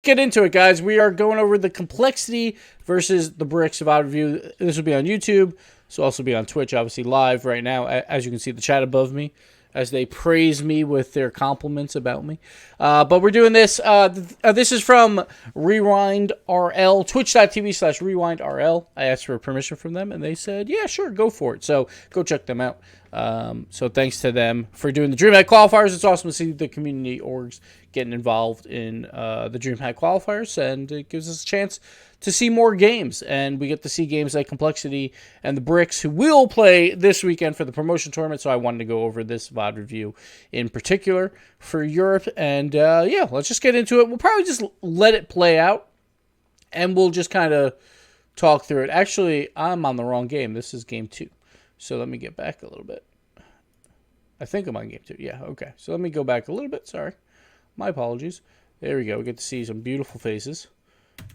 Get into it, guys. We are going over the complexity versus the bricks of VOD review. This will be on YouTube. This will also be on Twitch, obviously live right now. As you can see, the chat above me as they praise me with their compliments about me. But we're doing this. This is from Rewind RL, twitch.tv/Rewind RL. I asked for permission from them, and they said, yeah, sure, go for it. So go check them out. So thanks to them for doing the Dreamhack qualifiers. It's awesome to see the community orgs getting involved in the Dreamhack qualifiers, and it gives us a chance to see more games, and we get to see games like Complexity and the Bricks, who will play this weekend for the promotion tournament. So I wanted to go over this VOD review in particular for Europe, and yeah, let's just get into it. We'll probably just let it play out, and we'll just kind of talk through it. Actually, I'm on the wrong game. This is game 2. So let me get back a little bit. I think I'm on game 2. Yeah, okay. So let me go back a little bit. Sorry. My apologies. There we go. We get to see some beautiful faces.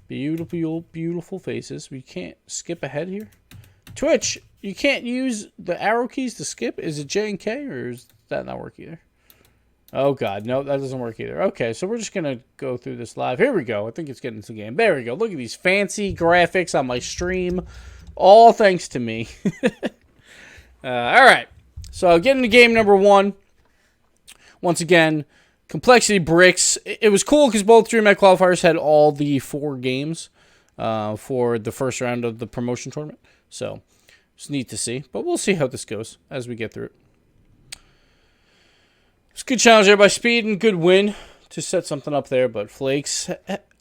Beautiful, beautiful faces. We can't skip ahead here. Twitch, you can't use the arrow keys to skip. Is it J and K, or does that not work either? Oh, God. No, that doesn't work either. Okay, so we're just going to go through this live. Here we go. I think it's getting into the game. There we go. Look at these fancy graphics on my stream. All thanks to me. All right. So getting to game number 1. Once again, Complexity Bricks. It was cool because both Dreamhack qualifiers had all the 4 games for the first round of the promotion tournament. So it's neat to see. But we'll see how this goes as we get through it. It's a good challenge there by Speed and good win to set something up there. But Flakes,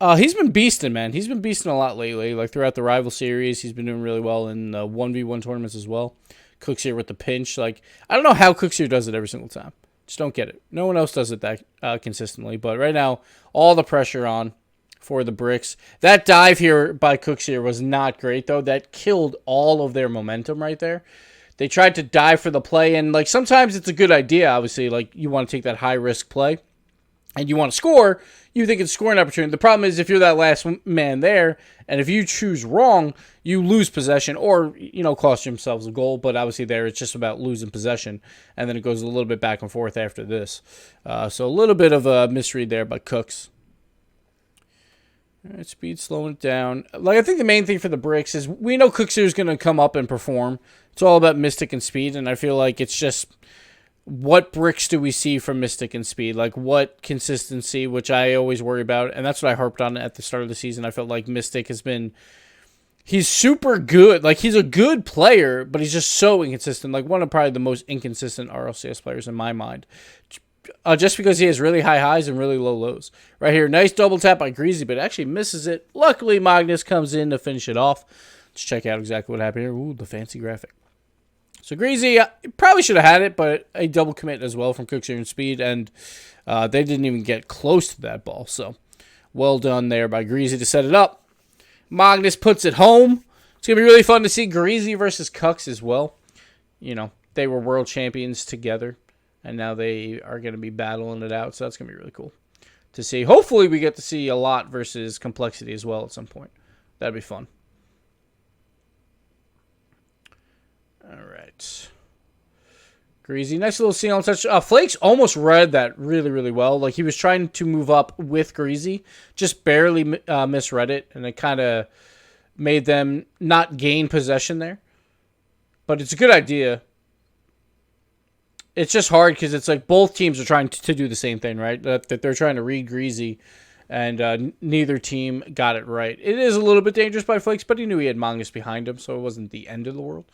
he's been beasting, man. He's been beasting a lot lately. Like throughout the rival series, he's been doing really well in 1v1 tournaments as well. Cooks here with the pinch. Like, I don't know how Cooks here does it every single time. Just don't get it. No one else does it that consistently. But right now, all the pressure on for the Bricks. That dive here by Cooks here was not great, though. That killed all of their momentum right there. They tried to dive for the play, and like sometimes it's a good idea, obviously. Like, you want to take that high-risk play, and you want to score. You think it's a scoring opportunity. The problem is if you're that last man there, and if you choose wrong, you lose possession or, cost yourselves a goal. But obviously there it's just about losing possession, and then it goes a little bit back and forth after this. So a little bit of a misread there by Cooks. All right, Speed slowing it down. Like, I think the main thing for the Bricks is we know Cooks here is going to come up and perform. It's all about Mystic and Speed, and I feel like it's just what bricks do we see from Mystic and Speed? Like, what consistency, which I always worry about, and that's what I harped on at the start of the season. I felt like Mystic has been, he's super good. Like, he's a good player, but he's just so inconsistent. Like, one of probably the most inconsistent RLCS players in my mind. Just because he has really high highs and really low lows. Right here, nice double tap by Greasy, but actually misses it. Luckily, Magnus comes in to finish it off. Let's check out exactly what happened here. Ooh, the fancy graphic. So Greasy probably should have had it, but a double commit as well from Cooks here and Speed, and they didn't even get close to that ball. So well done there by Greasy to set it up. Magnus puts it home. It's going to be really fun to see Greasy versus Cooks as well. They were world champions together, and now they are going to be battling it out, so that's going to be really cool to see. Hopefully we get to see a lot versus Complexity as well at some point. That'd be fun. All right. Greasy, nice little seal and touch. Flakes almost read that really, really well. Like, he was trying to move up with Greasy, just barely misread it, and it kind of made them not gain possession there. But it's a good idea. It's just hard because it's like both teams are trying to do the same thing, right? That they're trying to read Greasy, and neither team got it right. It is a little bit dangerous by Flakes, but he knew he had Magnus behind him, so it wasn't the end of the world.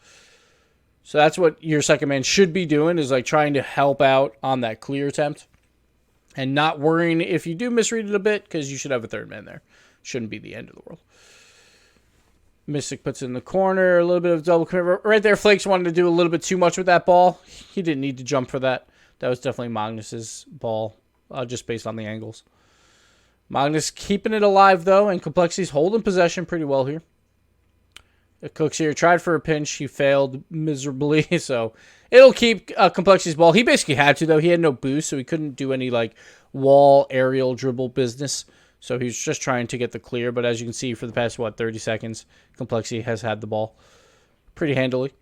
So that's what your second man should be doing, is like trying to help out on that clear attempt and not worrying if you do misread it a bit, because you should have a third man there. Shouldn't be the end of the world. Mystic puts it in the corner, a little bit of double commit. Right there, Flakes wanted to do a little bit too much with that ball. He didn't need to jump for that. That was definitely Magnus's ball, just based on the angles. Magnus keeping it alive, though, and Complexity's holding possession pretty well here. Cooks here tried for a pinch. He failed miserably, so it'll keep Complexity's ball. He basically had to, though. He had no boost, so he couldn't do any like wall aerial dribble business. So he was just trying to get the clear. But as you can see, for the past, 30 seconds, Complexity has had the ball pretty handily.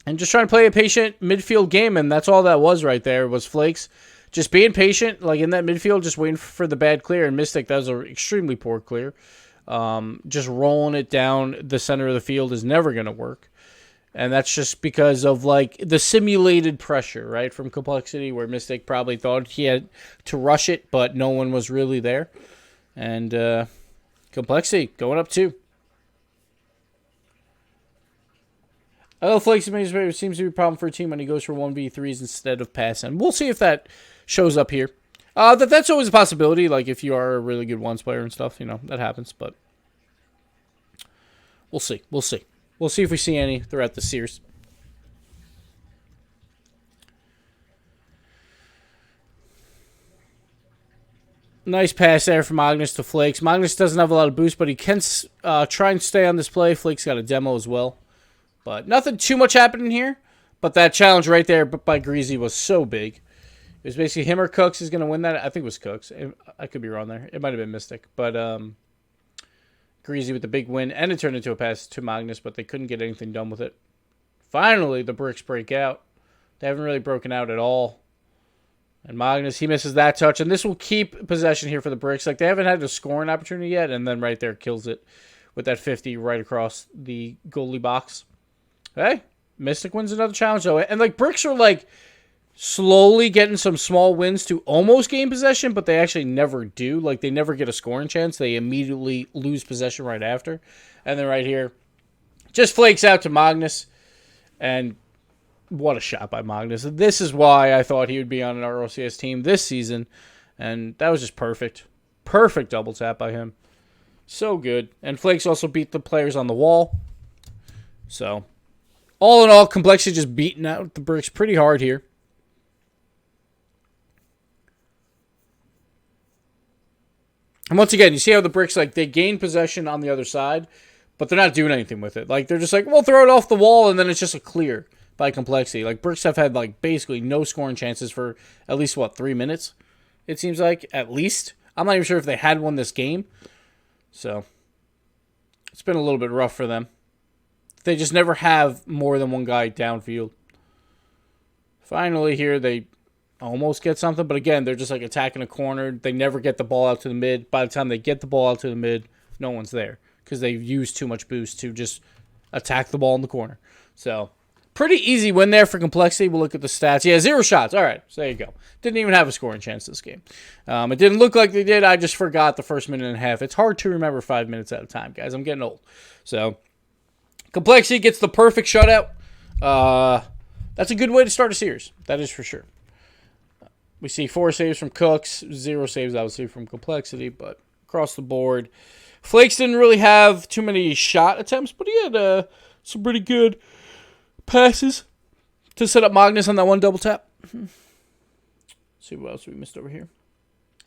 And just trying to play a patient midfield game, and that's all that was right there, was Flakes just being patient, like in that midfield, just waiting for the bad clear. And Mystic, that was an extremely poor clear. Just rolling it down the center of the field is never going to work. And that's just because of, like, the simulated pressure, right, from Complexity, where Mystic probably thought he had to rush it, but no one was really there. And Complexity going up 2. Although Flakes seems to be a problem for a team when he goes for 1v3s instead of passing. We'll see if that shows up here. That's always a possibility, like if you are a really good ones player and stuff, that happens, but we'll see. We'll see. We'll see if we see any throughout the series. Nice pass there from Magnus to Flakes. Magnus doesn't have a lot of boost, but he can try and stay on this play. Flakes got a demo as well. But nothing too much happening here. But that challenge right there by Greasy was so big. It was basically him or Cooks is going to win that. I think it was Cooks. I could be wrong there. It might have been Mystic. But Greasy with the big win. And it turned into a pass to Magnus, but they couldn't get anything done with it. Finally, the bricks break out. They haven't really broken out at all. And Magnus, he misses that touch. And this will keep possession here for the bricks. Like, they haven't had a scoring opportunity yet. And then right there kills it with that 50 right across the goalie box. Hey, Mystic wins another challenge, though. And, like, bricks are, like, slowly getting some small wins to almost gain possession, but they actually never do. Like, they never get a scoring chance. They immediately lose possession right after. And then right here, just flakes out to Magnus. And what a shot by Magnus. This is why I thought he would be on an ROCS team this season. And that was just perfect. Perfect double tap by him. So good. And Flakes also beat the players on the wall. So, all in all, Complexity just beating out the bricks pretty hard here. And once again, you see how the bricks, like, they gain possession on the other side, but they're not doing anything with it. Like, they're just like, we'll throw it off the wall, and then it's just a clear by Complexity. Like, bricks have had, like, basically no scoring chances for at least, 3 minutes? It seems like, at least. I'm not even sure if they had won this game. So, it's been a little bit rough for them. They just never have more than one guy downfield. Finally here, they almost get something, but again, they're just like attacking a corner. They never get the ball out to the mid. By the time they get the ball out to the mid, no one's there because they've used too much boost to just attack the ball in the corner. So, pretty easy win there for Complexity. We'll look at the stats. Yeah, 0 shots. All right, so there you go. Didn't even have a scoring chance this game. It didn't look like they did. I just forgot the first minute and a half. It's hard to remember 5 minutes at a time, guys. I'm getting old. So, Complexity gets the perfect shutout. That's a good way to start a series. That is for sure. We see 4 saves from Cooks, 0 saves, obviously, from Complexity, but across the board. Flakes didn't really have too many shot attempts, but he had some pretty good passes to set up Magnus on that one double tap. Let's see what else we missed over here.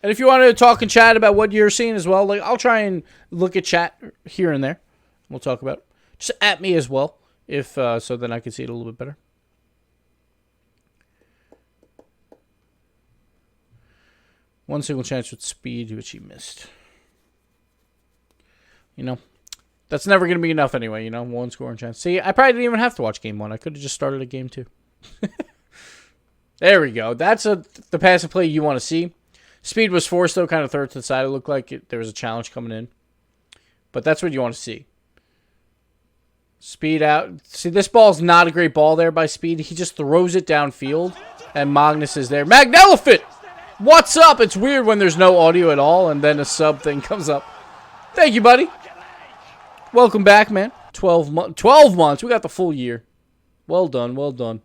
And if you want to talk and chat about what you're seeing as well, like I'll try and look at chat here and there. We'll talk about it. Just at me as well, if so then I can see it a little bit better. One single chance with speed, which he missed. You know, that's never going to be enough anyway, you know, one scoring chance. See, I probably didn't even have to watch game 1. I could have just started at game 2. There we go. That's the pass and play you want to see. Speed was forced, though, kind of third to the side. It looked like there was a challenge coming in. But that's what you want to see. Speed out. See, this ball's not a great ball there by Speed. He just throws it downfield, and Magnus is there. Magnelephant! What's up? It's weird when there's no audio at all, and then a sub thing comes up. Thank you, buddy. Welcome back, man. 12 months. We got the full year. Well done. Well done.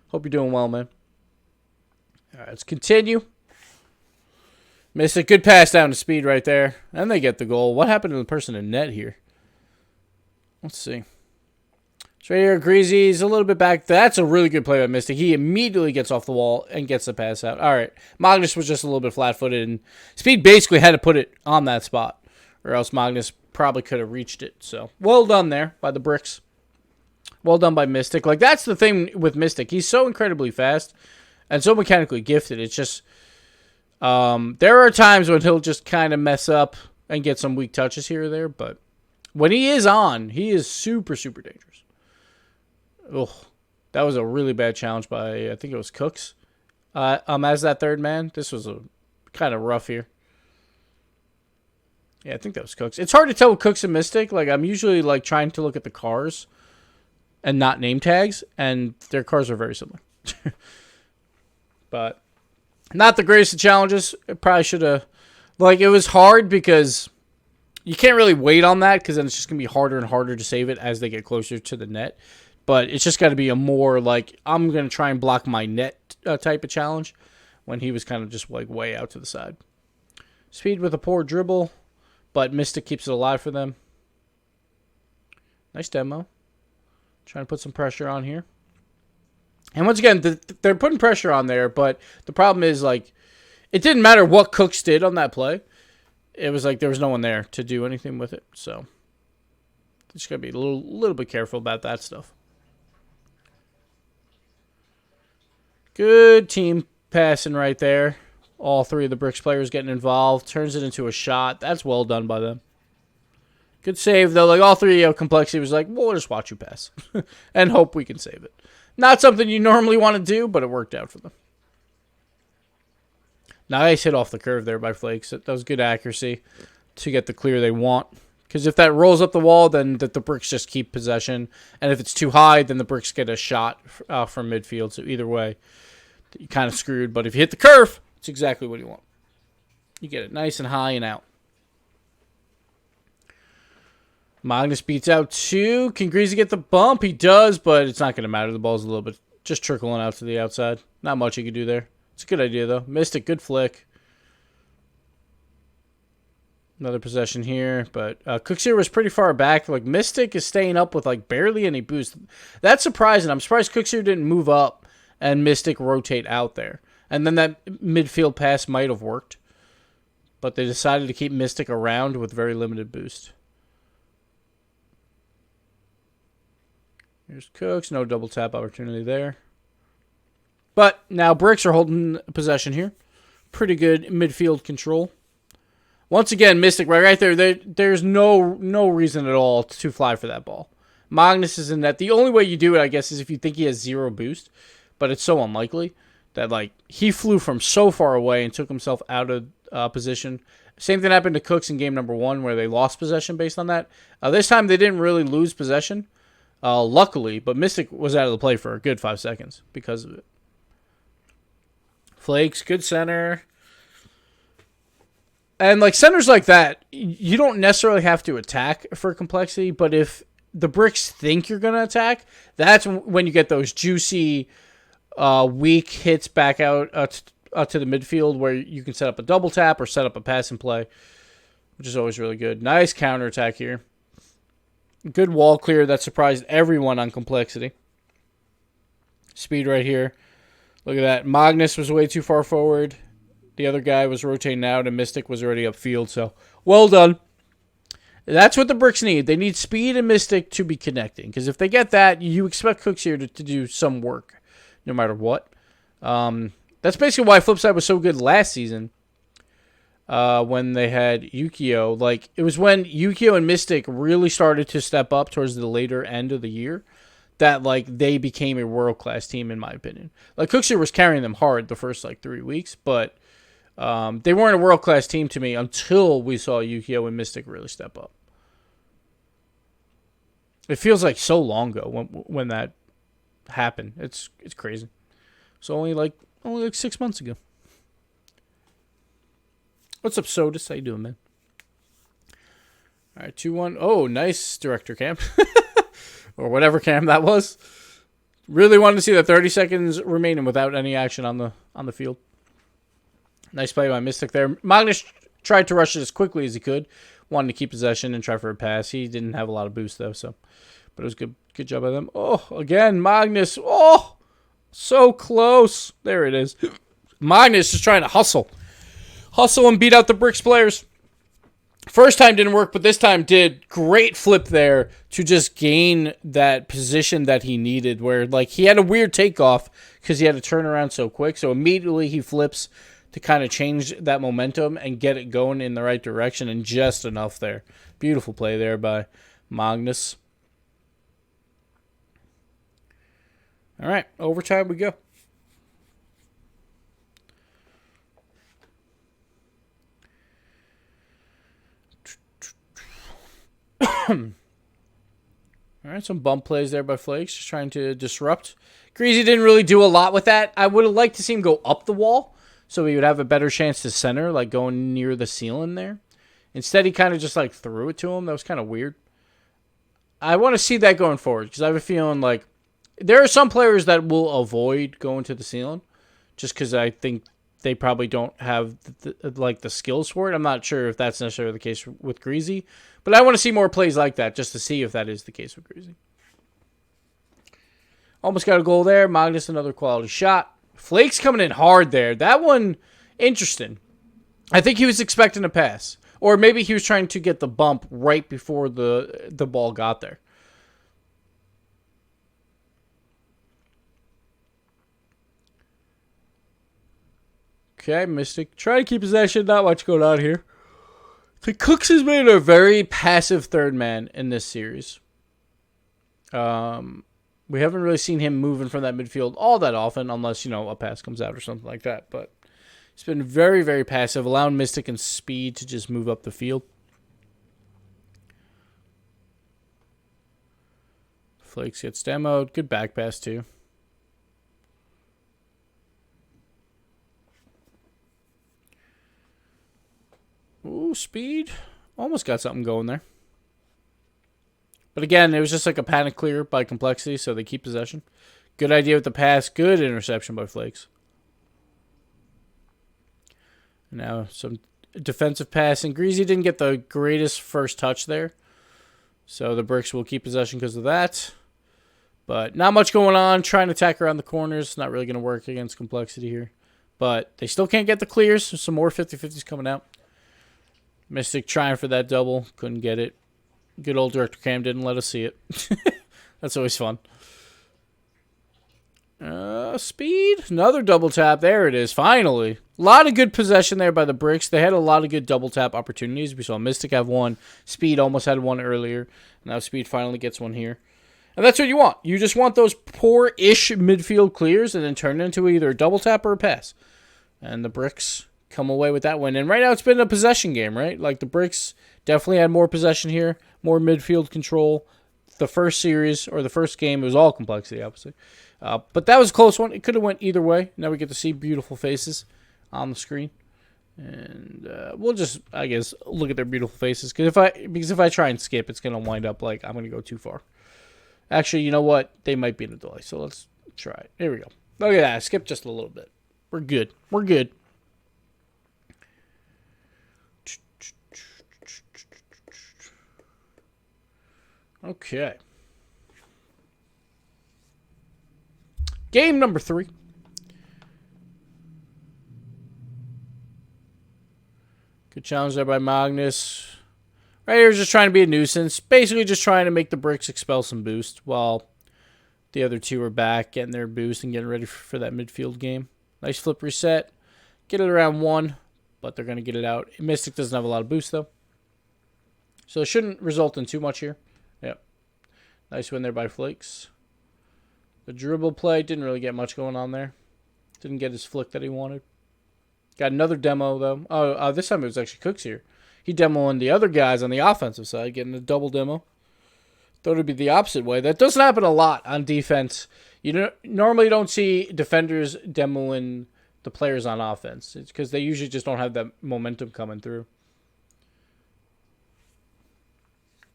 Hope you're doing well, man. All right, let's continue. Missed a good pass down to Speed right there. And they get the goal. What happened to the person in net here? Let's see. It's right here. Greasy's a little bit back. That's a really good play by Mystic. He immediately gets off the wall and gets the pass out. All right. Magnus was just a little bit flat-footed, and Speed basically had to put it on that spot, or else Magnus probably could have reached it. So, well done there by the bricks. Well done by Mystic. Like, that's the thing with Mystic. He's so incredibly fast and so mechanically gifted. It's just, there are times when he'll just kind of mess up and get some weak touches here or there, but when he is on, he is super, super dangerous. Oh, that was a really bad challenge by, I think it was Cooks. As that third man. This was a kind of rough here. Yeah, I think that was Cooks. It's hard to tell with Cooks and Mystic. Like, I'm usually like trying to look at the cars and not name tags, and their cars are very similar. But not the greatest of challenges. It probably should have... Like, it was hard because you can't really wait on that because then it's just going to be harder and harder to save it as they get closer to the net. But it's just got to be a more, like, I'm going to try and block my net type of challenge when he was kind of just, like, way out to the side. Speed with a poor dribble, but Mystic keeps it alive for them. Nice demo. Trying to put some pressure on here. And once again, they're putting pressure on there, but the problem is, like, it didn't matter what Cooks did on that play. It was like there was no one there to do anything with it. So, just got to be a little bit careful about that stuff. Good team passing right there. All three of the Bricks players getting involved. Turns it into a shot. That's well done by them. Good save, though. Like, all three of Complexity was like, well, we'll just watch you pass. And hope we can save it. Not something you normally want to do, but it worked out for them. Nice hit off the curve there by Flakes. That was good accuracy to get the clear they want. Because if that rolls up the wall, then the Bricks just keep possession. And if it's too high, then the Bricks get a shot from midfield. So either way, you're kind of screwed. But if you hit the curve, it's exactly what you want. You get it nice and high and out. Magnus beats out 2. Can Greasy get the bump? He does, but it's not going to matter. The ball's a little bit just trickling out to the outside. Not much you can do there. It's a good idea, though. Mystic, good flick. Another possession here, but Cooks here was pretty far back. Like, Mystic is staying up with, like, barely any boost. That's surprising. I'm surprised Cooks here didn't move up and Mystic rotate out there. And then that midfield pass might have worked. But they decided to keep Mystic around with very limited boost. Here's Cooks. No double tap opportunity there. But now Bricks are holding possession here. Pretty good midfield control. Once again, Mystic right there. There's no reason at all to fly for that ball. Magnus is in that. The only way you do it, I guess, is if you think he has 0 boost. But it's so unlikely that, like, he flew from so far away and took himself out of position. Same thing happened to Cooks in game number 1 where they lost possession based on that. This time they didn't really lose possession. Luckily, but Mystic was out of the play for a good 5 seconds because of it. Flakes, good center. And, like, centers like that, you don't necessarily have to attack for Complexity, but if the Bricks think you're going to attack, that's when you get those juicy, weak hits back out to the midfield where you can set up a double tap or set up a pass and play, which is always really good. Nice counterattack here. Good wall clear that surprised everyone on Complexity. Speed right here. Look at that. Magnus was way too far forward. The other guy was rotating out, and Mystic was already upfield. So, well done. That's what the Bricks need. They need Speed and Mystic to be connecting. Because if they get that, you expect Cooks here to do some work, no matter what. That's basically why Flipside was so good last season. When they had Yukio. Like, it was when Yukio and Mystic really started to step up towards the later end of the year that, like, they became a world-class team, in my opinion. Like, Cookser was carrying them hard the first, like, 3 weeks, but they weren't a world-class team to me until we saw Yukio and Mystic really step up. It feels like so long ago when that happened. It's crazy. It's only like 6 months ago. What's up, Sodus? How you doing, man? All right, 2-1. Oh, nice director cam. Or whatever cam that was. Really wanted to see the 30 seconds remaining without any action on the field. Nice play by Mystic there. Magnus tried to rush it as quickly as he could. Wanted to keep possession and try for a pass. He didn't have a lot of boost, though, so. But it was good job by them. Oh, again, Magnus. Oh, so close. There it is. Magnus just trying to hustle. Hustle and beat out the Bricks players. First time didn't work, but this time did. Great flip there to just gain that position that he needed where, like, he had a weird takeoff because he had to turn around so quick. So immediately he flips to kind of change that momentum and get it going in the right direction, and just enough there. Beautiful play there by Magnus. All right, overtime we go. All right, some bump plays there by Flakes, just trying to disrupt. Greasy didn't really do a lot with that. I would have liked to see him go up the wall, so he would have a better chance to center, like going near the ceiling there. Instead, he kind of just like threw it to him. That was kind of weird. I want to see that going forward, because I have a feeling like there are some players that will avoid going to the ceiling, just because I think they probably don't have the skills for it. I'm not sure if that's necessarily the case with Greasy, but I want to see more plays like that just to see if that is the case with Greasy. Almost got a goal there. Magnus, another quality shot. Flakes coming in hard there. That one, interesting. I think he was expecting a pass, or maybe he was trying to get the bump right before the ball got there. Okay, Mystic. Try to keep possession. Not much going on here. The Cooks has been a very passive third man in this series. We haven't really seen him moving from that midfield all that often, unless, a pass comes out or something like that. But he's been very, very passive, allowing Mystic and Speed to just move up the field. Flakes gets demoed. Good back pass, too. Ooh, Speed. Almost got something going there. But again, it was just like a panic clear by Complexity, so they keep possession. Good idea with the pass. Good interception by Flakes. Now some defensive passing. Greasy didn't get the greatest first touch there, so the Bricks will keep possession because of that. But not much going on. Trying to attack around the corners. Not really going to work against Complexity here. But they still can't get the clears. So some more 50-50s coming out. Mystic trying for that double. Couldn't get it. Good old Director Cam didn't let us see it. That's always fun. Speed. Another double tap. There it is. Finally. A lot of good possession there by the Bricks. They had a lot of good double tap opportunities. We saw Mystic have one. Speed almost had one earlier. Now Speed finally gets one here. And that's what you want. You just want those poor-ish midfield clears and then turn it into either a double tap or a pass. And the Bricks come away with that win. And right now it's been a possession game, right? Like the Bricks definitely had more possession here, more midfield control. The first series, or the first game, it was all Complexity, obviously. But that was a close one. It could have went either way. Now we get to see beautiful faces on the screen. And we'll just, I guess, look at their beautiful faces. Because if I try and skip, it's going to wind up like I'm going to go too far. Actually, you know what? They might be in a delay. So let's try it. Here we go. Look at that. I skipped just a little bit. We're good. We're good. Okay. Game number 3. Good challenge there by Magnus. Right here, just trying to be a nuisance. Basically just trying to make the Bricks expel some boost while the other two are back, getting their boost and getting ready for that midfield game. Nice flip reset. Get it around 1, but they're going to get it out. Mystic doesn't have a lot of boost, though. So it shouldn't result in too much here. Yep. Nice win there by Flakes. The dribble play didn't really get much going on there. Didn't get his flick that he wanted. Got another demo, though. Oh, this time it was actually Cooks here. He demoing the other guys on the offensive side, getting a double demo. Thought it would be the opposite way. That doesn't happen a lot on defense. You normally don't see defenders demoing the players on offense. It's because they usually just don't have that momentum coming through.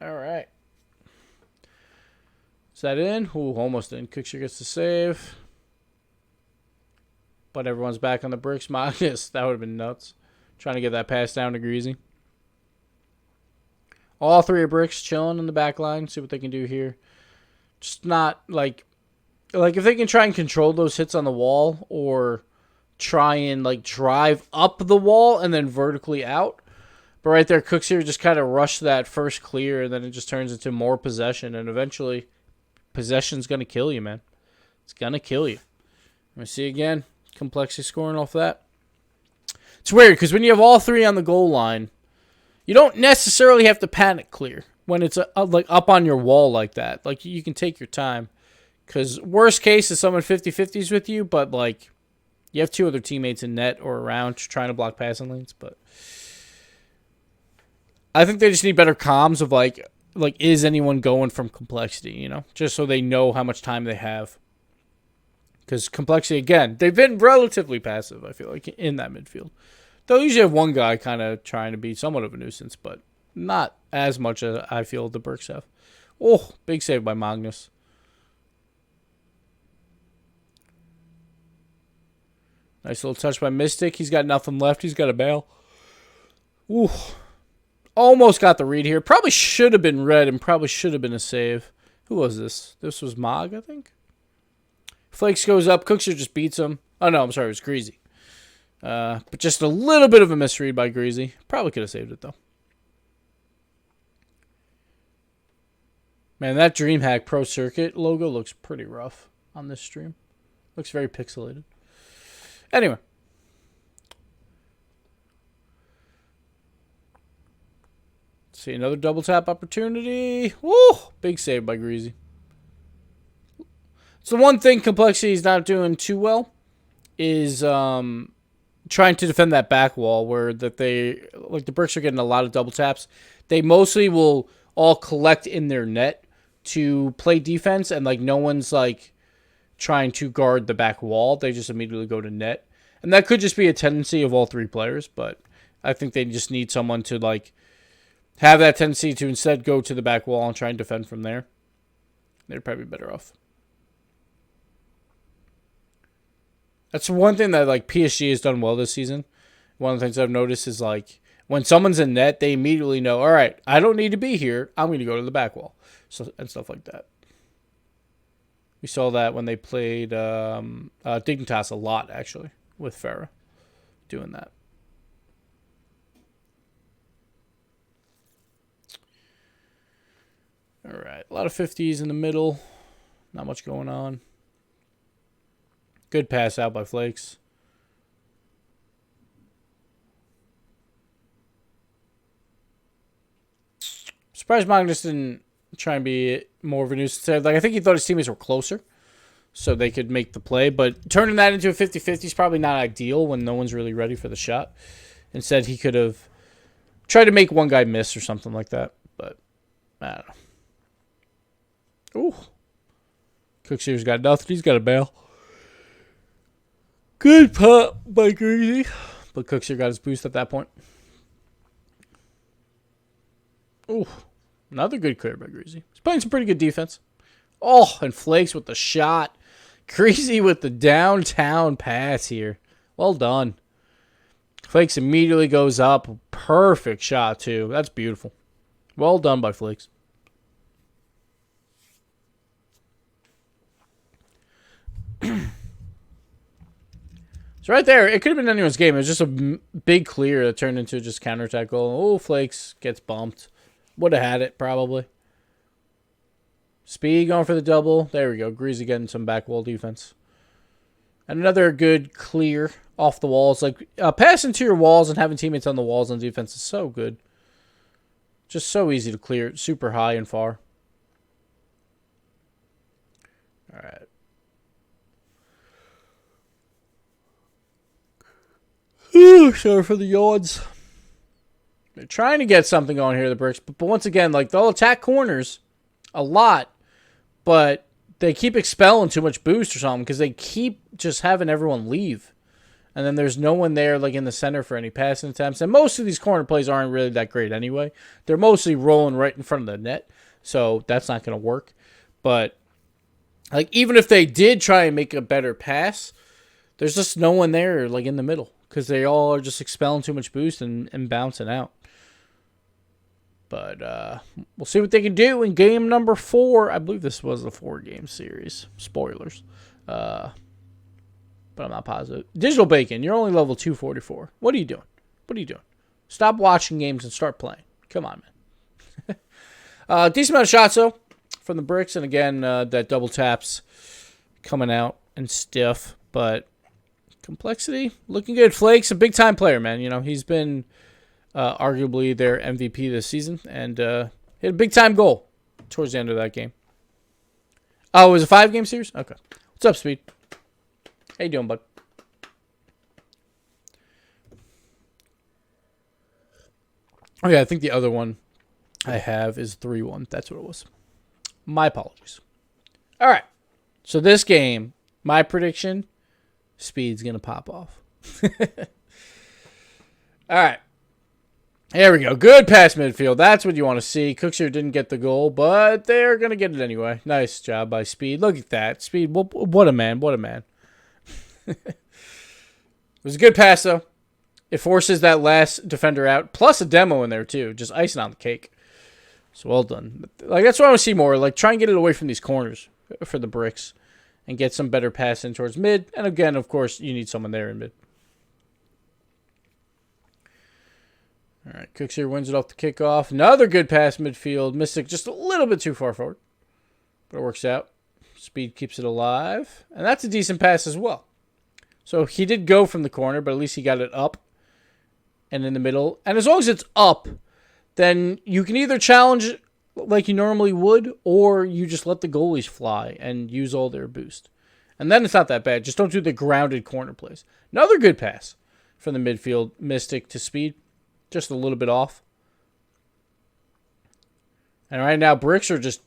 All right. Is that in? Ooh, almost in. Cookshire gets the save. But everyone's back on the Bricks. Magnus, that would have been nuts. Trying to get that pass down to Greasy. All three of Bricks chilling in the back line. See what they can do here. Just not like if they can try and control those hits on the wall or try and like drive up the wall and then vertically out. But right there, Cooks here just kind of rushed that first clear, and then it just turns into more possession, and eventually possession's going to kill you, man. It's going to kill you. Let me see again. Complexity scoring off that. It's weird, because when you have all three on the goal line, you don't necessarily have to panic clear when it's like up on your wall like that. Like, you can take your time. Because worst case is someone 50-50s with you, but like you have two other teammates in net or around trying to block passing lanes. But I think they just need better comms of like like, is anyone going from complexity, you know? Just so they know how much time they have. Because complexity, again, they've been relatively passive, I feel like, in that midfield. They'll usually have one guy kind of trying to be somewhat of a nuisance, but not as much as I feel the Berks have. Oh, big save by Magnus. Nice little touch by Mystic. He's got nothing left. He's got a bail. Ooh. Almost got the read here. Probably should have been red and probably should have been a save. Who was this? This was Mog, I think. Flakes goes up. Cookser just beats him. Oh, no, I'm sorry. It was Greasy. But just a little bit of a misread by Greasy. Probably could have saved it, though. Man, that Dreamhack Pro Circuit logo looks pretty rough on this stream. Looks very pixelated. Anyway. See, another double tap opportunity. Woo! Big save by Greasy. So the one thing Complexity is not doing too well is trying to defend that back wall where that they, like, the Bricks are getting a lot of double taps. They mostly will all collect in their net to play defense, and, like, no one's, like, trying to guard the back wall. They just immediately go to net. And that could just be a tendency of all three players, but I think they just need someone to, like, have that tendency to instead go to the back wall and try and defend from there. They'd probably be better off. That's one thing that, like, PSG has done well this season. One of the things I've noticed is, like, when someone's in net, they immediately know, all right, I don't need to be here. I'm going to go to the back wall. So, and stuff like that. We saw that when they played Dignitas a lot, actually, with Farah doing that. All right, a lot of 50s in the middle. Not much going on. Good pass out by Flakes. Surprised Magnus didn't try and be more of a nuisance. Like, I think he thought his teammates were closer so they could make the play. But turning that into a 50-50 is probably not ideal when no one's really ready for the shot. Instead, he could have tried to make one guy miss or something like that. But, I don't know. Ooh. Cookseer's got nothing. He's got a bail. Good pop by Greasy. But Cookseer got his boost at that point. Ooh. Another good clear by Greasy. He's playing some pretty good defense. Oh, and Flakes with the shot. Greasy with the downtown pass here. Well done. Flakes immediately goes up. Perfect shot, too. That's beautiful. Well done by Flakes. So right there, it could have been anyone's game. It was just a big clear that turned into just counterattack goal. Oh, Flakes gets bumped. Would have had it, probably. Speed going for the double. There we go. Greasy getting some back wall defense. And another good clear off the walls. Like, passing to your walls and having teammates on the walls on defense is so good. Just so easy to clear. Super high and far. All right. Sorry for the yawns. They're trying to get something going here, the Bricks. But once again, like, they'll attack corners a lot, but they keep expelling too much boost or something because they keep just having everyone leave. And then there's no one there, like, in the center for any passing attempts. And most of these corner plays aren't really that great anyway. They're mostly rolling right in front of the net, so that's not going to work. But, like, even if they did try and make a better pass, there's just no one there, like, in the middle because they all are just expelling too much boost and bouncing out. But we'll see what they can do in game number 4. I believe this was a 4-game series. Spoilers. But I'm not positive. Digital Bacon, you're only level 244. What are you doing? What are you doing? Stop watching games and start playing. Come on, man. Decent amount of shots, though, from the Bricks. And again, that double taps coming out and stiff. But complexity, looking good. Flakes, a big-time player, man. You know, he's been arguably their MVP this season. And hit a big-time goal towards the end of that game. Oh, it was a 5-game series? Okay. What's up, Speed? How you doing, bud? Oh, yeah, I think the other one I have is 3-1. That's what it was. My apologies. All right. So this game, my prediction, Speed's going to pop off. All right. There we go. Good pass midfield. That's what you want to see. Cookser didn't get the goal, but they're going to get it anyway. Nice job by Speed. Look at that. Speed, what a man. What a man. It was a good pass, though. It forces that last defender out, plus a demo in there, too. Just icing on the cake. So well done. Like, that's what I want to see more. Like, try and get it away from these corners for the bricks and get some better pass in towards mid. And again, of course, you need someone there in mid. All right, Cooks here wins it off the kickoff. Another good pass midfield. Mystic just a little bit too far forward, but it works out. Speed keeps it alive, and that's a decent pass as well. So he did go from the corner, but at least he got it up and in the middle. And as long as it's up, then you can either challenge like you normally would, or you just let the goalies fly and use all their boost. And then it's not that bad. Just don't do the grounded corner plays. Another good pass from the midfield, Mystic to Speed. Just a little bit off. And right now, bricks are just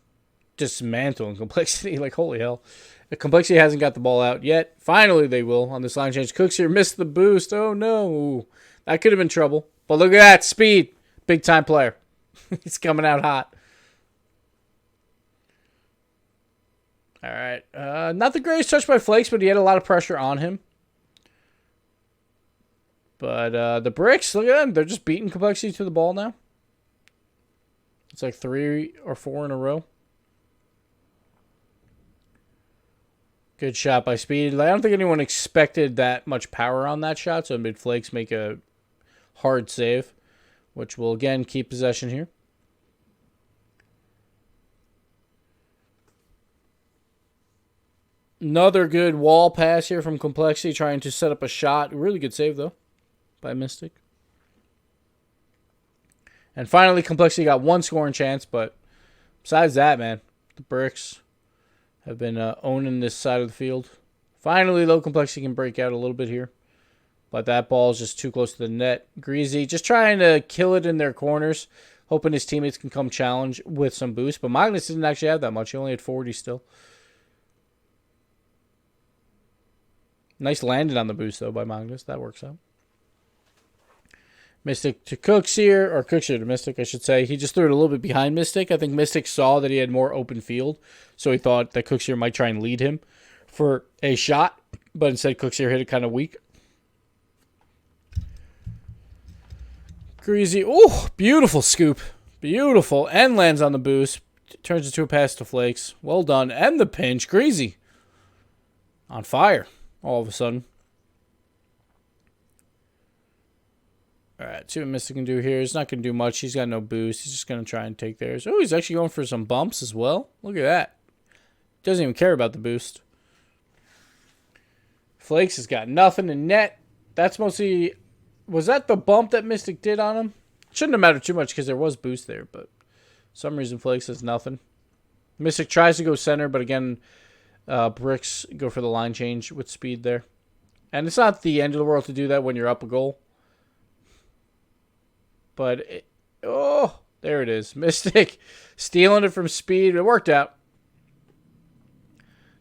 dismantling Complexity. Like, holy hell. The Complexity hasn't got the ball out yet. Finally, they will on this line change. Cooks here missed the boost. Oh, no. That could have been trouble. But look at that. Speed. Big-time player. He's coming out hot. All right. Not the greatest touch by Flakes, but he had a lot of pressure on him. But the bricks, look at them. They're just beating Complexity to the ball now. It's like 3 or 4 in a row. Good shot by Speed. I don't think anyone expected that much power on that shot, so mid Flakes make a hard save, which will, again, keep possession here. Another good wall pass here from Complexity, trying to set up a shot. Really good save, though, by Mystic. And finally, Complexity got one scoring chance, but besides that, man, the bricks have been owning this side of the field. Finally, though, Complexity can break out a little bit here. But that ball is just too close to the net. Greasy just trying to kill it in their corners, hoping his teammates can come challenge with some boost. But Magnus didn't actually have that much. He only had 40 still. Nice landing on the boost, though, by Magnus. That works out. Mystic to Cooks here, or Cooks here to Mystic, I should say. He just threw it a little bit behind Mystic. I think Mystic saw that he had more open field, so he thought that Cooks here might try and lead him for a shot, but instead Cooks here hit it kind of weak. Greasy, oh, beautiful scoop. Beautiful, and lands on the boost. Turns it to a pass to Flakes. Well done, and the pinch. Greasy on fire all of a sudden. All right, see what Mystic can do here. He's not going to do much. He's got no boost. He's just going to try and take theirs. Oh, he's actually going for some bumps as well. Look at that. Doesn't even care about the boost. Flakes has got nothing in net. That's mostly... Was that the bump that Mystic did on him? Shouldn't have mattered too much because there was boost there, but for some reason Flakes has nothing. Mystic tries to go center, but again, bricks go for the line change with Speed there. And it's not the end of the world to do that when you're up a goal. But, oh, there it is. Mystic stealing it from Speed. It worked out.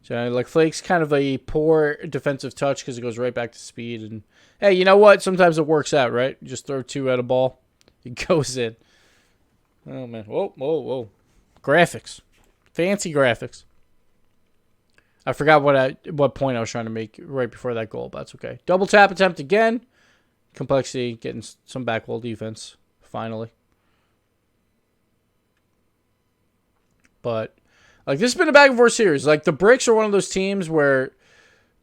So, like, Flakes kind of a poor defensive touch because it goes right back to Speed. And, hey, you know what? Sometimes it works out, right? You just throw 2 at a ball. It goes in. Oh, man. Whoa, whoa, whoa. Graphics. Fancy graphics. I forgot what point I was trying to make right before that goal, but that's okay. Double tap attempt again. Complexity getting some back wall defense, finally. But, like, this has been a back and forth series. Like, the Bricks are one of those teams where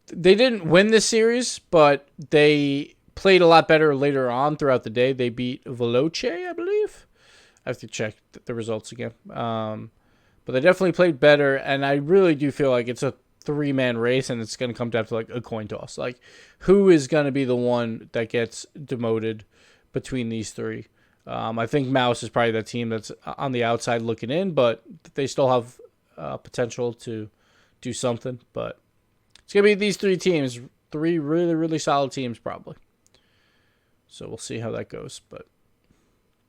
they didn't win this series, but they played a lot better later on throughout the day. They beat Veloce, I believe. I have to check the results again. But they definitely played better, and I really do feel like it's a 3-man race, and it's going to come down to, like, a coin toss. Like, who is going to be the one that gets demoted between these three? I think Mouse is probably the team that's on the outside looking in, but they still have potential to do something. But it's going to be these 3 teams, 3 really, really solid teams probably. So we'll see how that goes. But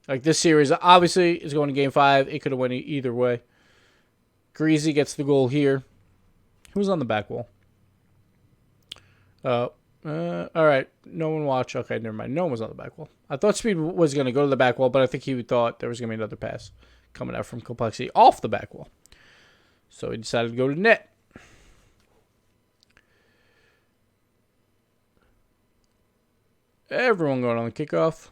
Like, this series obviously is going to Game 5. It could have went either way. Greasy gets the goal here. Who's on the back wall? All right. No one watched. Okay, never mind. No one was on the back wall. I thought Speed was going to go to the back wall, but I think he thought there was going to be another pass coming out from Complexity off the back wall. So he decided to go to net. Everyone going on the kickoff.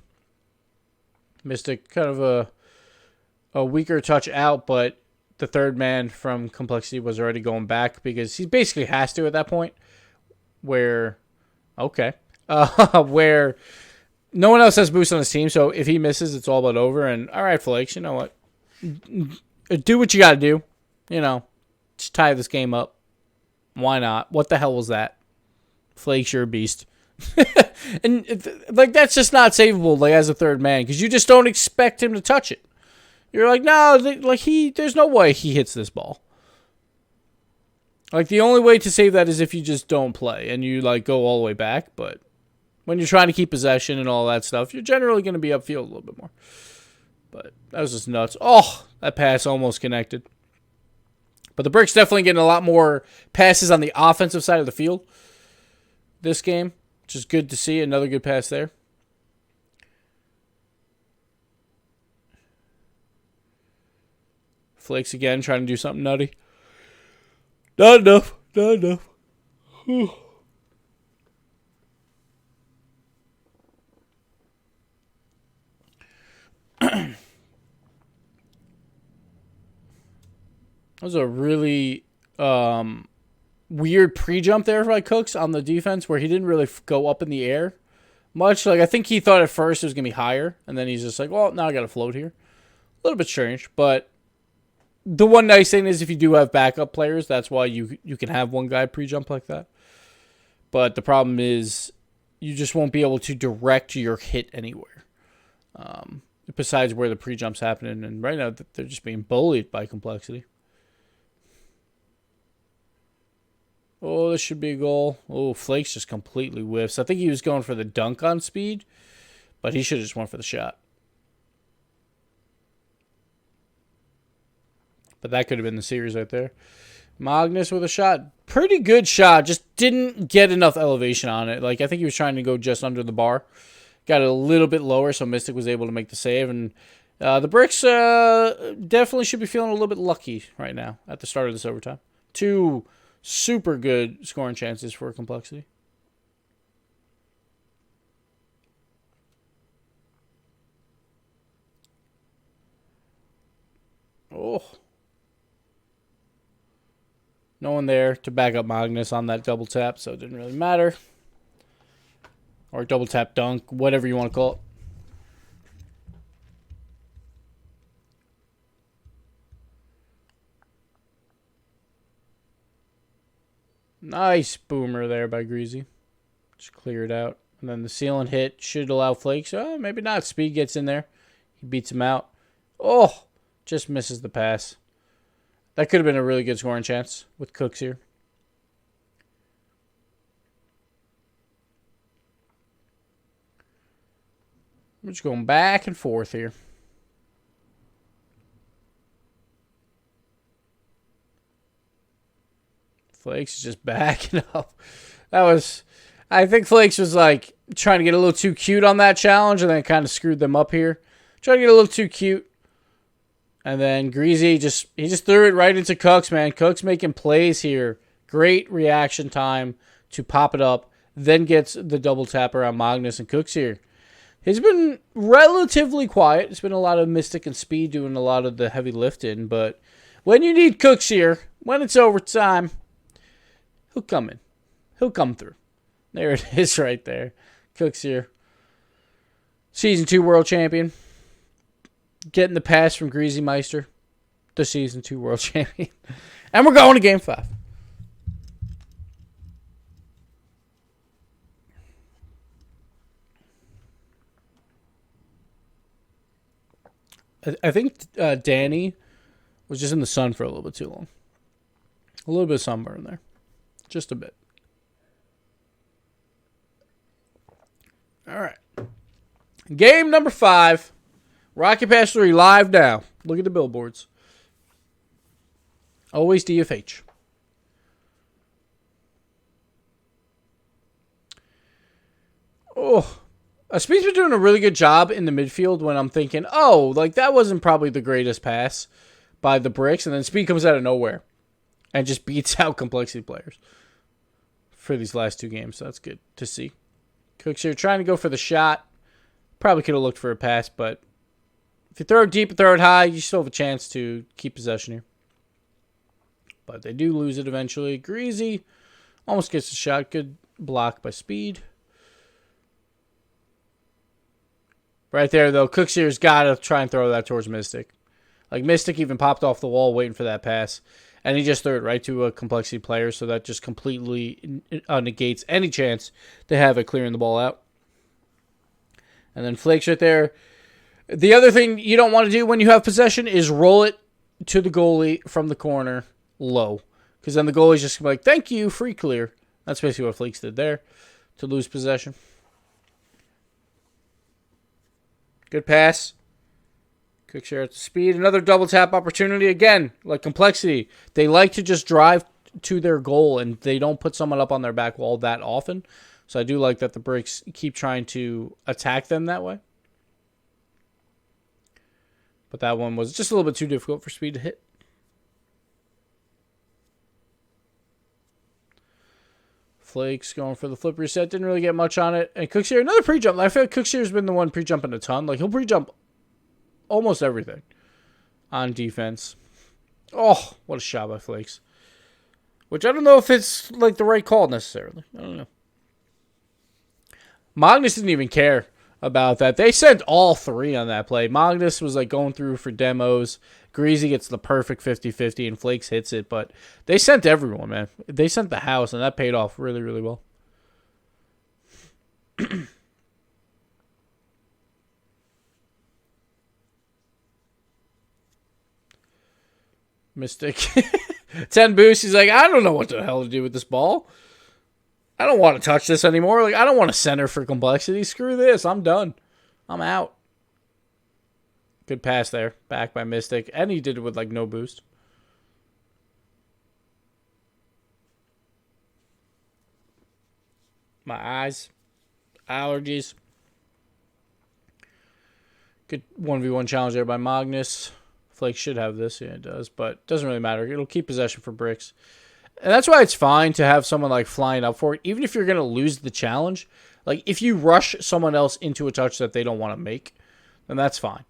Mystic kind of a weaker touch out, but the third man from Complexity was already going back because he basically has to at that point. Where no one else has boost on his team, so if he misses, it's all but over. And all right, Flakes, you know what? Do what you got to do. You know, just tie this game up. Why not? What the hell was that? Flakes, you're a beast. And like, that's just not savable, like, as a third man, because you just don't expect him to touch it. You're like, no, like, there's no way he hits this ball. Like, the only way to save that is if you just don't play and you, like, go all the way back. But when you're trying to keep possession and all that stuff, you're generally going to be upfield a little bit more. But that was just nuts. Oh, that pass almost connected. But the Bricks definitely getting a lot more passes on the offensive side of the field this game, which is good to see. Another good pass there. Flakes again, trying to do something nutty. Not enough. Not enough. Whew. That was a really weird pre-jump there by Cooks on the defense where he didn't really go up in the air much. Like, I think he thought at first it was going to be higher, and then he's just like, well, now I got to float here. A little bit strange, but the one nice thing is if you do have backup players, that's why you can have one guy pre-jump like that. But the problem is you just won't be able to direct your hit anywhere. Besides where the pre-jump's happening. And right now, they're just being bullied by Complexity. Oh, this should be a goal. Oh, Flakes just completely whiffs. I think he was going for the dunk on Speed, but he should have just went for the shot. But that could have been the series right there. Magnus with a shot. Pretty good shot. Just didn't get enough elevation on it. Like, I think he was trying to go just under the bar. Got it a little bit lower, so Mystic was able to make the save. And the Bricks definitely should be feeling a little bit lucky right now at the start of this overtime. 2 super good scoring chances for Complexity. Oh. No one there to back up Magnus on that double tap, so it didn't really matter. Or double tap dunk, whatever you want to call it. Nice boomer there by Greasy. Just clear it out. And then the ceiling hit should allow Flakes. Oh, maybe not. Speed gets in there. He beats him out. Oh, just misses the pass. That could have been a really good scoring chance with Cooks here. We're just going back and forth here. Flakes is just backing up. I think Flakes was like trying to get a little too cute on that challenge and then kind of screwed them up here. Trying to get a little too cute. And then Greasy he just threw it right into Cooks, man. Cooks making plays here. Great reaction time to pop it up. Then gets the double tap around Magnus and Cooks here. He's been relatively quiet. It's been a lot of Mystic and Speed doing a lot of the heavy lifting. But when you need Cooks here, when it's overtime, he'll come in. He'll come through. There it is right there. Cooks here. Season 2 world champion. Getting the pass from Greasy Meister. The Season 2 world champion. And we're going to Game 5. I think Danny was just in the sun for a little bit too long. A little bit of sunburn there. Just a bit. All right. Game number 5. Rocket Pass 3 live now. Look at the billboards. Always DFH. Oh. Speed's been doing a really good job in the midfield when I'm thinking, oh, like that wasn't probably the greatest pass by the Bricks. And then Speed comes out of nowhere and just beats out Complexity players for these last 2 games. So that's good to see. Cooks here trying to go for the shot. Probably could have looked for a pass, but if you throw it deep and throw it high, you still have a chance to keep possession here. But they do lose it eventually. Greasy almost gets the shot. Good block by Speed. Right there, though, Cooks here's got to try and throw that towards Mystic. Like, Mystic even popped off the wall waiting for that pass. And he just threw it right to a Complexity player, so that just completely negates any chance to have it clearing the ball out. And then Flakes right there. The other thing you don't want to do when you have possession is roll it to the goalie from the corner low. Because then the goalie's just like, thank you, free clear. That's basically what Flakes did there to lose possession. Good pass. Quick share at the speed. Another double tap opportunity. Again, like Complexity, they like to just drive to their goal and they don't put someone up on their back wall that often. So I do like that the Bricks keep trying to attack them that way. But that one was just a little bit too difficult for Speed to hit. Flakes going for the flip reset. Didn't really get much on it. And Cooks here, another pre-jump. I feel like Cooks here has been the one pre-jumping a ton. Like, he'll pre-jump almost everything on defense. Oh, what a shot by Flakes. Which I don't know if it's, like, the right call necessarily. I don't know. Magnus didn't even care about that. They sent all 3 on that play. Magnus was, like, going through for demos. Greasy gets the perfect 50-50, and Flakes hits it. But they sent everyone, man. They sent the house, and that paid off really, really well. Mystic. 10 boosts. He's like, I don't know what the hell to do with this ball. I don't want to touch this anymore. Like, I don't want to center for Complexity. Screw this. I'm done. I'm out. Good pass there. Back by Mystic. And he did it with, like, no boost. My eyes. Allergies. Good 1v1 challenge there by Magnus. Flake should have this. Yeah, it does. But it doesn't really matter. It'll keep possession for Bricks. And that's why it's fine to have someone, like, flying up for it. Even if you're going to lose the challenge. Like, if you rush someone else into a touch that they don't want to make, then that's fine.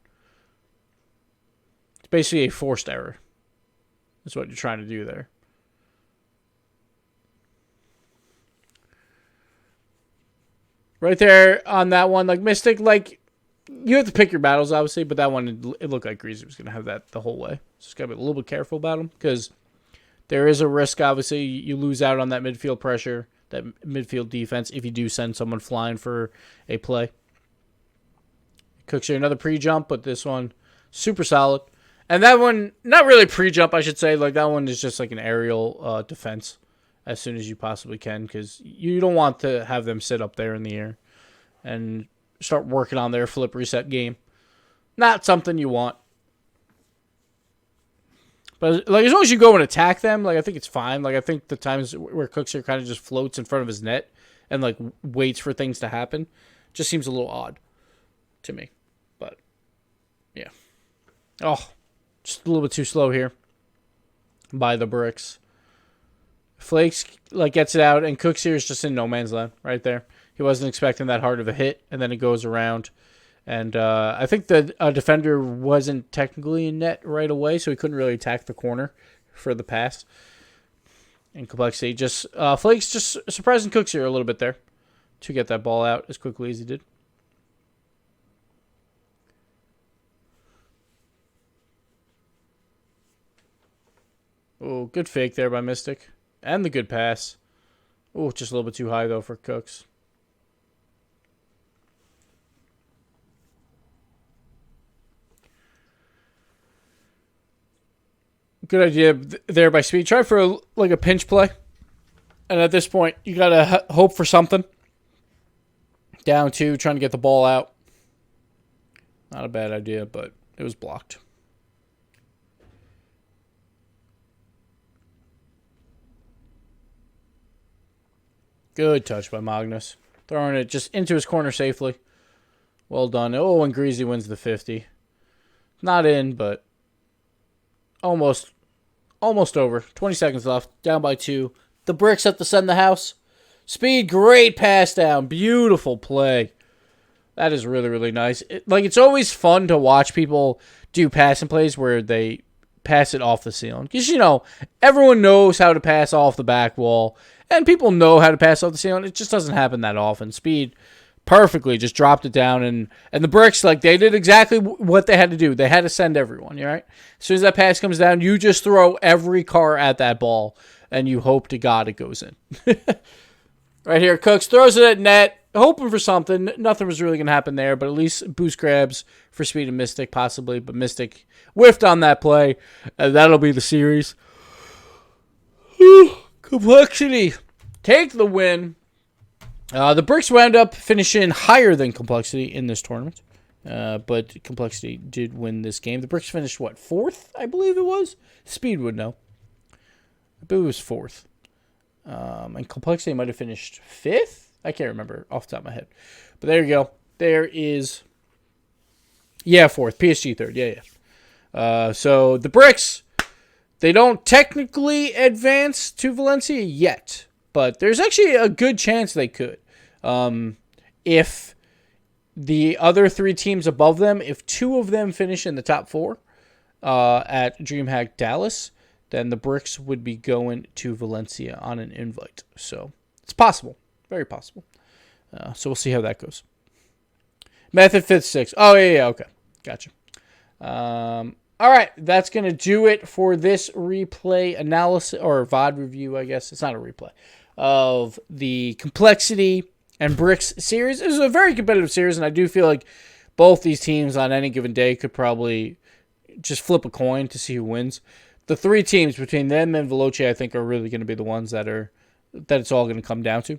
It's basically a forced error. That's what you're trying to do there. Right there on that one, like Mystic, like, you have to pick your battles, obviously, but that one, it looked like Greasy was going to have that the whole way. So just got to be a little bit careful about him, because there is a risk, obviously, you lose out on that midfield pressure, that midfield defense, if you do send someone flying for a play. Cooks here another pre-jump, but this one, super solid. And that one, not really pre-jump, I should say. Like, that one is just like an aerial defense as soon as you possibly can, because you don't want to have them sit up there in the air and start working on their flip reset game. Not something you want. But, like, as long as you go and attack them, like, I think it's fine. Like, I think the times where Cooks here kind of just floats in front of his net and, like, waits for things to happen just seems a little odd to me. But, yeah. Oh, just a little bit too slow here by the Bricks. Flakes, like, gets it out, and Cooks here is just in no man's land right there. He wasn't expecting that hard of a hit, and then it goes around. And I think the defender wasn't technically in net right away, so he couldn't really attack the corner for the pass. And Complexity just, Flakes just surprising Cooks here a little bit there to get that ball out as quickly as he did. Oh, good fake there by Mystic. And the good pass. Oh, just a little bit too high, though, for Cooks. Good idea there by Speed. Try for a pinch play. And at this point, you got to hope for something. Down 2, trying to get the ball out. Not a bad idea, but it was blocked. Good touch by Magnus. Throwing it just into his corner safely. Well done. Oh, and Greasy wins the 50. Not in, but almost over. 20 seconds left. Down by 2. The Bricks have to send the house. Speed, great pass down. Beautiful play. That is really, really nice. It's always fun to watch people do passing plays where they pass it off the ceiling. Because, everyone knows how to pass off the back wall. And people know how to pass off the ceiling. It just doesn't happen that often. Speed perfectly just dropped it down. And the Bricks, they did exactly what they had to do. They had to send everyone, right? As soon as that pass comes down, you just throw every car at that ball. And you hope to God it goes in. Right here, Cooks throws it at net. Hoping for something. Nothing was really going to happen there. But at least boost grabs for Speed and Mystic, possibly. But Mystic whiffed on that play. That'll be the series. Complexity take the win. The Bricks wound up finishing higher than Complexity in this tournament. But Complexity did win this game. The Bricks finished, 4th? I believe it was. Speed would know. I believe it was 4th. And Complexity might have finished 5th? I can't remember off the top of my head. But there you go. There is... Yeah, 4th. PSG 3rd. Yeah. So the Bricks... They don't technically advance to Valencia yet, but there's actually a good chance they could. If the other 3 teams above them, if 2 of them finish in the top 4 at Dreamhack Dallas, then the Bricks would be going to Valencia on an invite. So it's possible. Very possible. So we'll see how that goes. Method 5th, 6th. Oh, yeah, okay. Gotcha. All right, that's going to do it for this replay analysis, or VOD review, I guess. It's not a replay, of the Complexity and Bricks series. It was a very competitive series, and I do feel like both these teams on any given day could probably just flip a coin to see who wins. The 3 teams between them and Veloce, I think, are really going to be the ones that it's all going to come down to.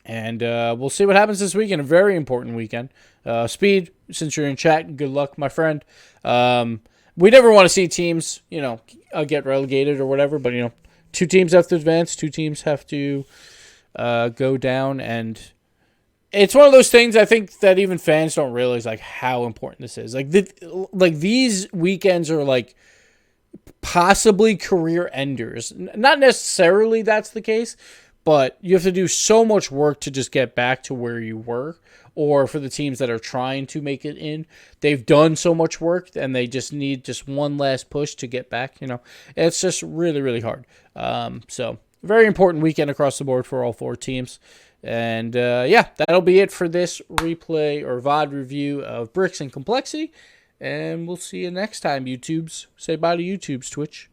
And we'll see what happens this weekend. A very important weekend. Speed, since you're in chat, good luck, my friend. We never want to see teams, get relegated or whatever. But, 2 teams have to advance. 2 teams have to go down. And it's one of those things I think that even fans don't realize, how important this is. These weekends are, possibly career enders. Not necessarily that's the case. But you have to do so much work to just get back to where you were. Or for the teams that are trying to make it in, they've done so much work and they just need one last push to get back. It's just really, really hard. So very important weekend across the board for all 4 teams. And that'll be it for this replay or VOD review of Bricks and Complexity. And we'll see you next time, YouTubes. Say bye to YouTube's, Twitch.